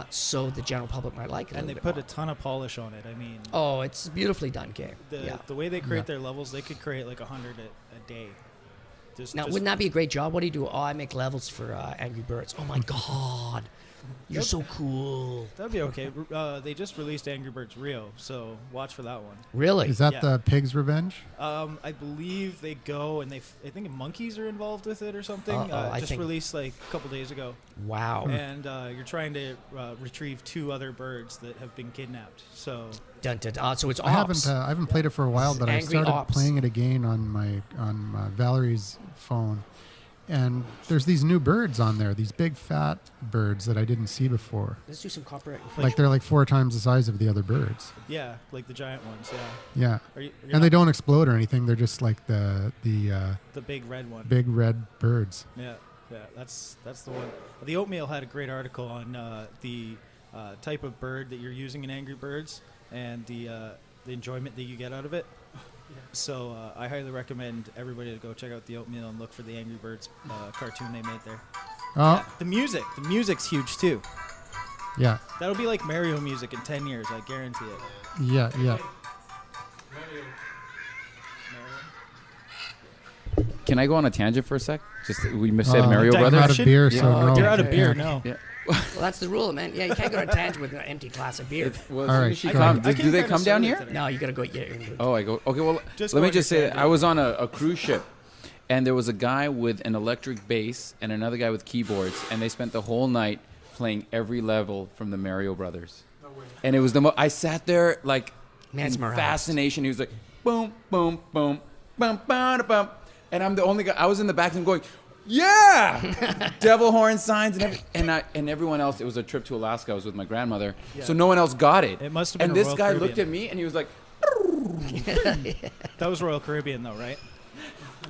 so the general public might like it." And they little put bit a ton of polish on it. I mean, more. Oh, it's a beautifully done game. Yeah. the way they create Yeah. their levels, they could create like 100 a day. Now, wouldn't that be a great job? What do you do? Oh, I make levels for Angry Birds. Oh my God, you're so cool. That'd be okay. They just released Angry Birds Rio, so watch for that one. Really? Is that Yeah. the pig's revenge? I believe they go and I think monkeys are involved with it or something. I Just think- released like a couple days ago, Wow. and you're trying to retrieve 2 other birds that have been kidnapped. So Dun, dun, dun. So it's I ops. haven't played it for a while, but I Angry started Ops. playing it again on Valerie's phone, and there's these new birds on there, these big fat birds that I didn't see before. Let's do some copyright. Like they're like 4 times the size of the other birds. yeah, like the giant ones. Yeah, Yeah, you're and they not- don't explode or anything. They're just like the the big red one. big red birds. Yeah, that's the one. The Oatmeal had a great article on the type of bird that you're using in Angry Birds and the enjoyment that you get out of it. So I highly recommend everybody to go check out the Oatmeal and look for the Angry Birds cartoon they made there. Oh, The music's huge too. yeah, That'll be like Mario music in 10 years, I guarantee it. yeah. Can I go on a tangent for a sec? Just we said Mario I'm Brothers. out of beer, so Oh, no. you're out of beer. Yeah. No. Yeah. Well, that's the rule, man. Yeah, you can't go on a tangent with an empty glass of beer. Well, All right, go ahead. do they come down here? No, you gotta go. Yeah. Oh, I go. Okay, well, Just let go me on just your say that tangent. I was on a cruise ship, and there was a guy with an electric bass and another guy with keyboards, and they spent the whole night playing every level from the Mario Brothers. No way. And it was I sat there like in Mesmerized. fascination. He was like, boom, boom, boom, boom, boom, boom, and I'm the only guy. I was in the back and going, yeah, devil horn signs and everyone else. It was a trip to Alaska. I was with my grandmother, so no one else got it. It must have been And a this Royal guy Caribbean. looked at me and he was like, That was Royal Caribbean, though, right?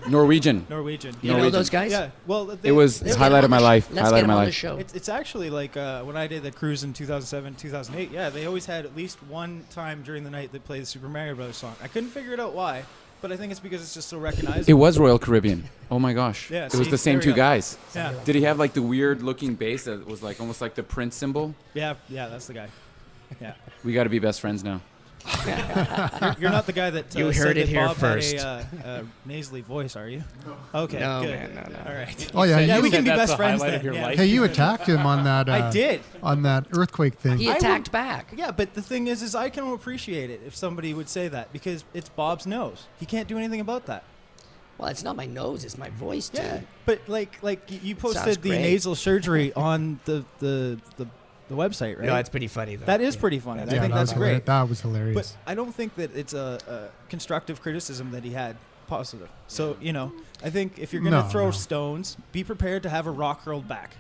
Norwegian. Norwegian. You know those guys? Yeah. Well, It was Let's highlight get of my him on the life. Let's Highlight get of him my on the life. show. It's actually like when I did the cruise in 2007, 2008. Yeah, they always had at least one time during the night they played the Super Mario Brothers song. I couldn't figure it out why, but I think it's because it's just so recognizable. It was Royal Caribbean. Oh my gosh. Yeah, it was see, the same there we two go. guys. Yeah. Did he have like the weird looking bass that was like almost like the Prince symbol? Yeah, that's the guy. Yeah. We got to be best friends now. You're not the guy that You said heard it that here Bob first. had a nasally voice, are you? Okay, No, good. man, no. All right. Oh yeah, Yeah, you, we can be that's best the friends highlight then. of your yeah. life. hey, you attacked him on that. I did. On that earthquake thing. He attacked back. Yeah, but the thing is I can appreciate it if somebody would say that because it's Bob's nose. He can't do anything about that. Well, it's not my nose; it's my voice, too. Yeah, but like you Sounds posted the great. nasal surgery on the website, right? No, it's pretty funny though. That is pretty funny. I yeah, think that that's was great. That was hilarious. But I don't think that it's a constructive criticism that he had positive. So, I think if you're going to No, throw no. stones, be prepared to have a rock hurled back.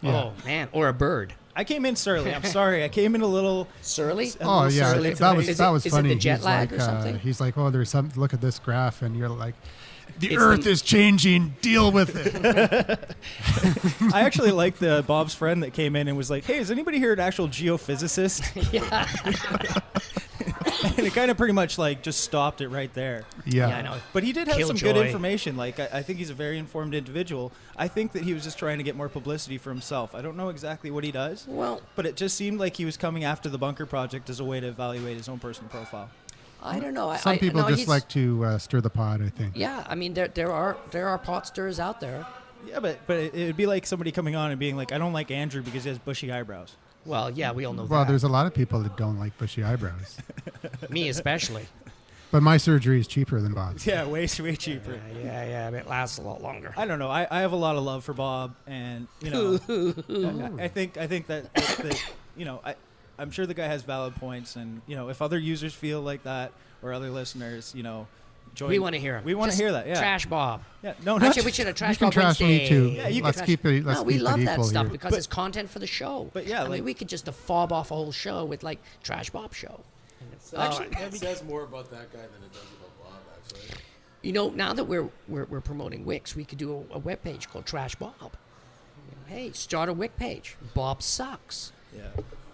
Yeah. Oh man, or a bird. I came in surly. I'm sorry. I came in a little. Surly? a Oh little yeah, surly that tonight. was Is that it- was is it funny. the jet He's lag like, or something? He's like, oh, there's some. Look at this graph, and you're like, the It's Earth the- is changing. Deal with it. I actually like the Bob's friend that came in and was like, "Hey, is anybody here an actual geophysicist?" Yeah. And it kind of pretty much like just stopped it right there. Yeah. Yeah, I know. But he did have some good Killjoy. information. Like I think he's a very informed individual. I think that he was just trying to get more publicity for himself. I don't know exactly what he does, Well, but it just seemed like he was coming after the Bunker Project as a way to evaluate his own personal profile. I don't know. Some people no, just he's- like to stir the pot. I think. Yeah, I mean there are pot stirrers out there. Yeah, but it would be like somebody coming on and being like, "I don't like Andrew because he has bushy eyebrows." Well, yeah, we all know Well, that. there's a lot of people that don't like bushy eyebrows, Me especially. but my surgery is cheaper than Bob's. Yeah, way cheaper. Yeah, it lasts a lot longer. I don't know. I have a lot of love for Bob, and I think that I'm sure the guy has valid points, and if other users feel like that or other listeners, join. We want to hear him. We want to Just hear that. Yeah. Trash Bob. Yeah. No, not Actually, we should have trash You can Bob trash me Wednesday. too. Yeah, you can let's trash- keep it. Let's No, we keep love it that equal stuff here. because it's content for the show. But yeah, I mean, like- we could just fob off a whole show with like Trash Bob show. Actually, that says more about that guy than it does about Bob, actually. Now that we're promoting Wix, we could do a web page called Trash Bob. Hey, start a Wix page. Bob sucks. Yeah.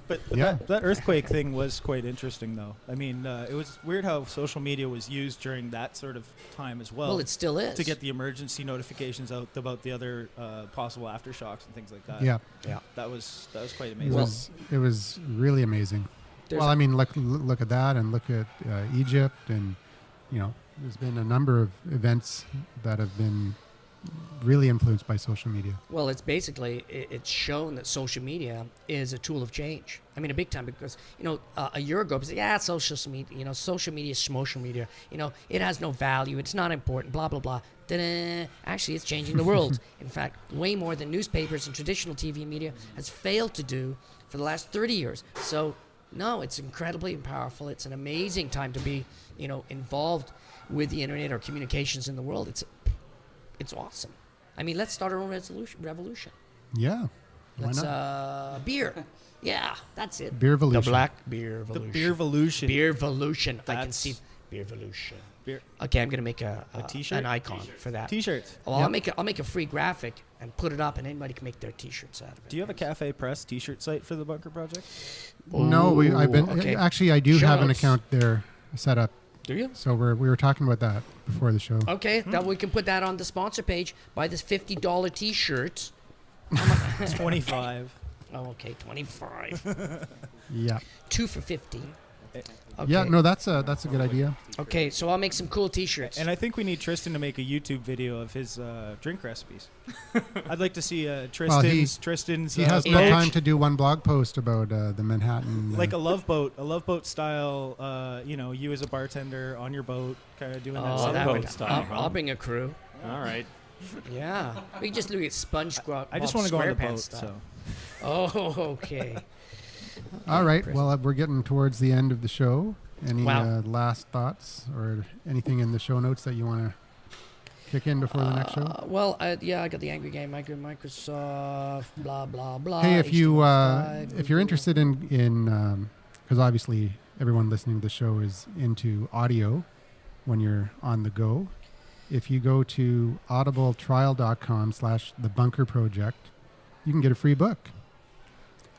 But Yeah. that earthquake thing was quite interesting, though. I mean, it was weird how social media was used during that sort of time as well. Well, it still is. to get the emergency notifications out about the other possible aftershocks and things like that. Yeah, That was quite it amazing. was really amazing. There's Well, a- I mean, look at that, and look at Egypt, and there's been a number of events that have been really influenced by social media. Well, it's basically it's shown that social media is a tool of change. I mean, a big time because a year ago, people said, yeah, social media, social media is social media. It has no value. It's not important. Blah blah blah. Ta-da. Actually, it's changing the world. In fact, way more than newspapers and traditional TV media has failed to do for the last 30 years. So, no, it's incredibly powerful. It's an amazing time to be, involved with the internet or communications in the world. It's awesome. I mean, let's start our own revolution. Yeah, why Let's not? beer. Yeah, that's it. Beer evolution. The black beer The evolution. beer evolution. Beer evolution. I can That's- see beer evolution. Beer- Okay, I'm gonna make a t-shirt? an icon for that. T-shirts. Well, I'll make a free graphic and put it up, and anybody can make their T-shirts out of it. Do you have a Cafe Press T-shirt site for the Bunker Project? No, I've been okay. actually. I do Show have an notes. account there set up. Do you? So we were talking about that before the show. Okay, that we can put that on the sponsor page. Buy this $50 T-shirt. It's 25. Oh, okay, 25. Yeah. 2 for $50. Okay. Yeah, no, that's a good idea. Okay, so I'll make some cool T-shirts. And I think we need Tristan to make a YouTube video of his drink recipes. I'd like to see Tristan's. He has no time to do one blog post about the Manhattan. Like a love boat style. You as a bartender on your boat, kind of doing that. Oh, that boat would, style. I'll bring a crew. All right. Yeah, we just look at SpongeBob. I just want to go on the boat. Style. So. Oh, okay. All right. Well, we're getting towards the end of the show. Any Wow. last thoughts or anything in the show notes that you want to kick in before the next show? Well, I got the Angry Game, Microsoft, blah blah blah. Hey, if you HTML5, if you're Google. interested in because obviously everyone listening to the show is into audio when you're on the go. If you go to audibletrial.com/thebunkerproject, you can get a free book.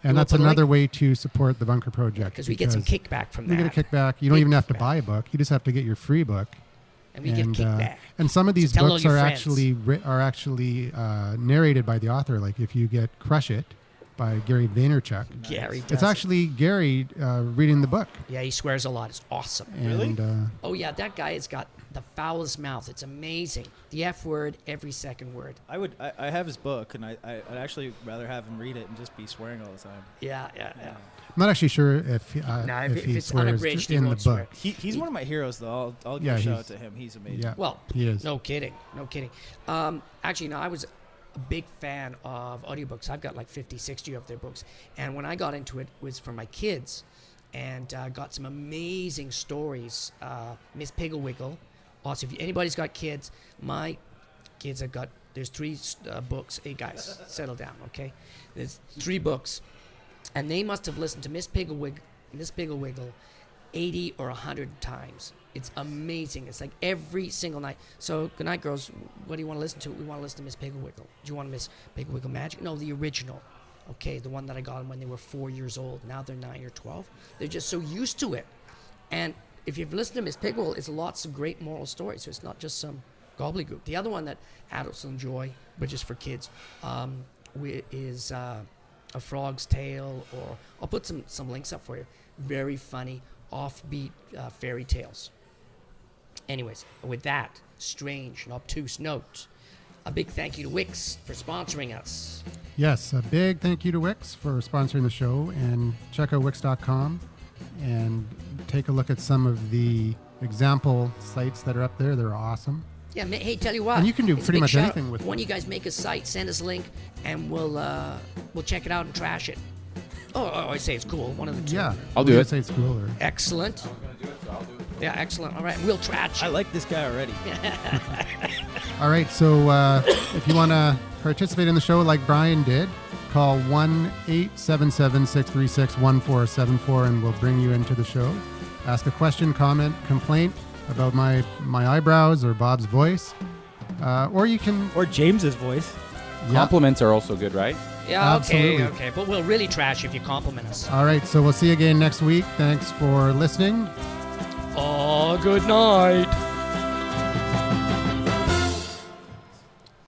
And You that's want the another link? way to support the Bunker Project. Because we get some kickback from You that. get a kickback. You don't Big even have to kickback. buy a book. You just have to get your free book. And we get kickback. And some of these tell all books your are friends. actually narrated by the author. Like if you get Crush It by Gary Vaynerchuk, Gary does it's it. actually Gary reading the book. Yeah, he swears a lot. It's awesome. And, Oh yeah, that guy has got the foulest mouth. It's amazing. The F word, every second word. I have his book, and I'd actually rather have him read it and just be swearing all the time. Yeah. I'm not actually sure if he it's swears unabridged, he in the won't book. swear. He's one of my heroes, though. I'll give Yeah, a shout he's- out to him. He's amazing. Yeah, Well, he is. no kidding. Actually, no, I was a big fan of audiobooks. I've got like 50, 60 of their books. And when I got into it was for my kids, and got some amazing stories. Miss Pigglewiggle. Also, if anybody's got kids, my kids have got, there's 3 books. Hey guys, settle down, okay? There's 3 books. And they must have listened to Miss Pigglewiggle 80 or 100 times. It's amazing. It's like every single night. So, good night, girls. What do you want to listen to? We want to listen to Miss Pigglewiggle. Do you want Miss Pigglewiggle Magic? No, the original. Okay, the one that I got them when they were 4 years old. Now they're 9 or 12. They're just so used to it. And if you've listened to Miss Pigglewiggle, it's lots of great moral stories. So it's not just some gobbledygook. The other one that adults enjoy, but just for kids, is A Frog's Tale, or I'll put some links up for you. Very funny, offbeat fairy tales. Anyways, with that strange and obtuse note, a big thank you to Wix for sponsoring us. Yes, a big thank you to Wix for sponsoring the show, and check out Wix.com and take a look at some of the example sites that are up there. They're awesome. Yeah, hey, tell you what. And you can do it's a pretty big much shout anything out. with When it. you guys make a site, send us a link, and we'll check it out and trash it. Oh, I say it's cool. One of the two. Yeah, I'll do we'll it. Say it's cool. Or, Excellent. Yeah, excellent. All right, we'll trash I it. like this guy already. all right, so if you want to participate in the show like Brian did, call 1-877-636-1474 and we'll bring you into the show. Ask a question, comment, complaint about my eyebrows or Bob's voice. Or you can... Or James's voice. Yeah. Compliments are also good, right? Yeah, Absolutely. okay. But we'll really trash if you compliment us. All right, so we'll see you again next week. Thanks for listening. Oh, good night.